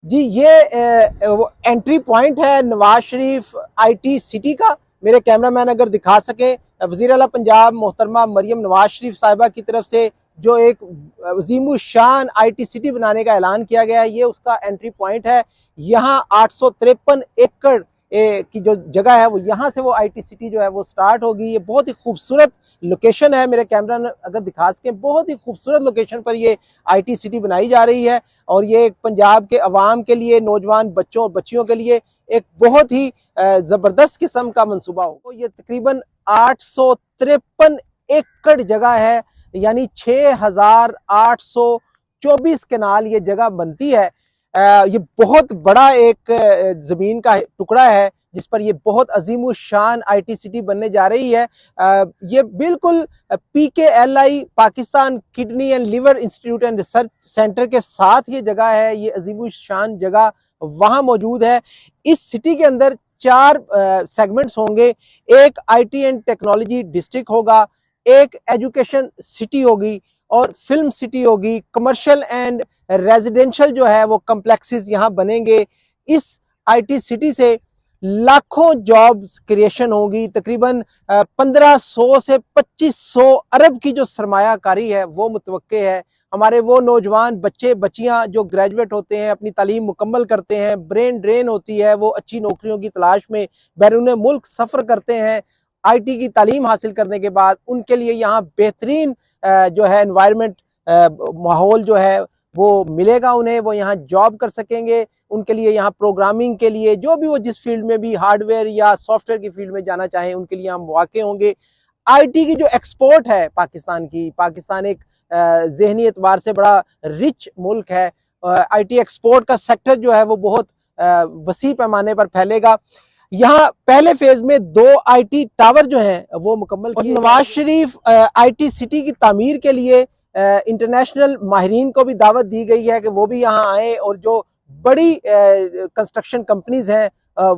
जी ये वो entry point है नवाज शरीफ आईटी सिटी का। मेरे कैमरामैन अगर दिखा सकें, वज़ीर आला पंजाब मोहतरमा मरियम नवाज शरीफ साहिबा की तरफ से जो एक अजीम शान आईटी सिटी बनाने का ऐलान किया गया है, ये उसका एंट्री पॉइंट है। यहाँ 853 एकड़ की जो जगह है वो यहाँ से वो आईटी सिटी जो है वो स्टार्ट होगी। ये बहुत ही खूबसूरत लोकेशन है, मेरे कैमरा अगर दिखा सकें, बहुत ही खूबसूरत लोकेशन पर ये आईटी सिटी बनाई जा रही है। और ये पंजाब के अवाम के लिए, नौजवान बच्चों और बच्चियों के लिए एक बहुत ही जबरदस्त किस्म का मंसूबा हो। तो ये तकरीबन 853 एकड़ जगह है, यानी 6824 कनाल ये जगह बनती है। ये बहुत बड़ा एक जमीन का टुकड़ा है जिस पर ये बहुत अजीम शान आईटी सिटी बनने जा रही है। ये बिल्कुल PKLI Pakistan kidney and liver institute and research centre के साथ ये जगह है। ये अजीम शान जगह वहां मौजूद है। इस सिटी के अंदर 4 सेगमेंट्स होंगे। एक आईटी एंड टेक्नोलॉजी डिस्ट्रिक्ट होगा, एक एजुकेशन सिटी होगी और फिल्म सिटी होगी। कमर्शियल एंड रेजिडेंशियल जो है वो कम्प्लेक्सेस यहाँ बनेंगे। इस आईटी सिटी से लाखों जॉब्स क्रिएशन होगी। तकरीबन 1500 से 2500 अरब की जो सरमायाकारी है वो मुतवक्के है। हमारे वो नौजवान बच्चे बच्चियां जो ग्रेजुएट होते हैं, अपनी तालीम मुकम्मल करते हैं, ब्रेन ड्रेन होती है, वो अच्छी नौकरियों की तलाश में बैरून मुल्क सफ़र करते हैं। आईटी की तालीम हासिल करने के बाद उनके लिए यहाँ बेहतरीन जो है एनवायरनमेंट, माहौल जो है वो मिलेगा उन्हें। वो यहाँ जॉब कर सकेंगे। उनके लिए यहाँ प्रोग्रामिंग के लिए, जो भी वो जिस फील्ड में भी, हार्डवेयर या सॉफ्टवेयर की फील्ड में जाना चाहें, उनके लिए यहाँ मौके होंगे। आईटी की जो एक्सपोर्ट है पाकिस्तान की, पाकिस्तान एक ज़हनी एतबार से बड़ा रिच मुल्क है। आईटी एक्सपोर्ट का सेक्टर जो है वो बहुत वसी पैमाने पर फैलेगा। यहाँ पहले फेज में 2 आईटी टावर जो हैं वो मुकम्मल किए। नवाज शरीफ आईटी सिटी की तामीर के लिए इंटरनेशनल माहिरीन को भी दावत दी गई है कि वो भी यहाँ आए और जो बड़ी कंस्ट्रक्शन कंपनीज हैं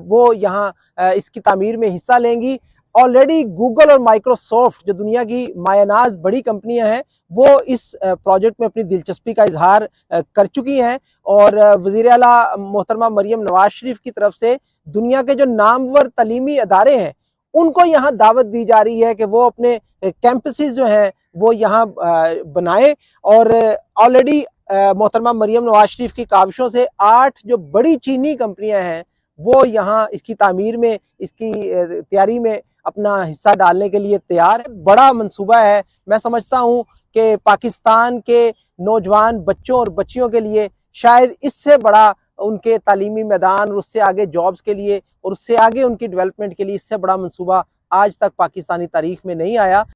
वो यहाँ इसकी तामीर में हिस्सा लेंगी। ऑलरेडी गूगल और माइक्रोसॉफ्ट जो दुनिया की मायनाज बड़ी कंपनियां हैं वो इस प्रोजेक्ट में अपनी दिलचस्पी का इजहार कर चुकी हैं। और वज़ीर आला मोहतरमा मरियम नवाज शरीफ की तरफ से दुनिया के जो नामवर तलीमी अदारे हैं उनको यहाँ दावत दी जा रही है कि वो अपने कैंपसेस जो हैं वो यहाँ बनाए। और ऑलरेडी मोहतरमा मरियम नवाज शरीफ की काविशों से 8 जो बड़ी चीनी कंपनियां हैं वो यहाँ इसकी तामीर में, इसकी तैयारी में अपना हिस्सा डालने के लिए तैयार है। बड़ा मंसूबा है। मैं समझता हूँ कि पाकिस्तान के नौजवान बच्चों और बच्चियों के लिए शायद इससे बड़ा उनके तालीमी मैदान और उससे आगे जॉब्स के लिए और उससे आगे उनकी डेवलपमेंट के लिए इससे बड़ा मंसूबा आज तक पाकिस्तानी तारीख में नहीं आया।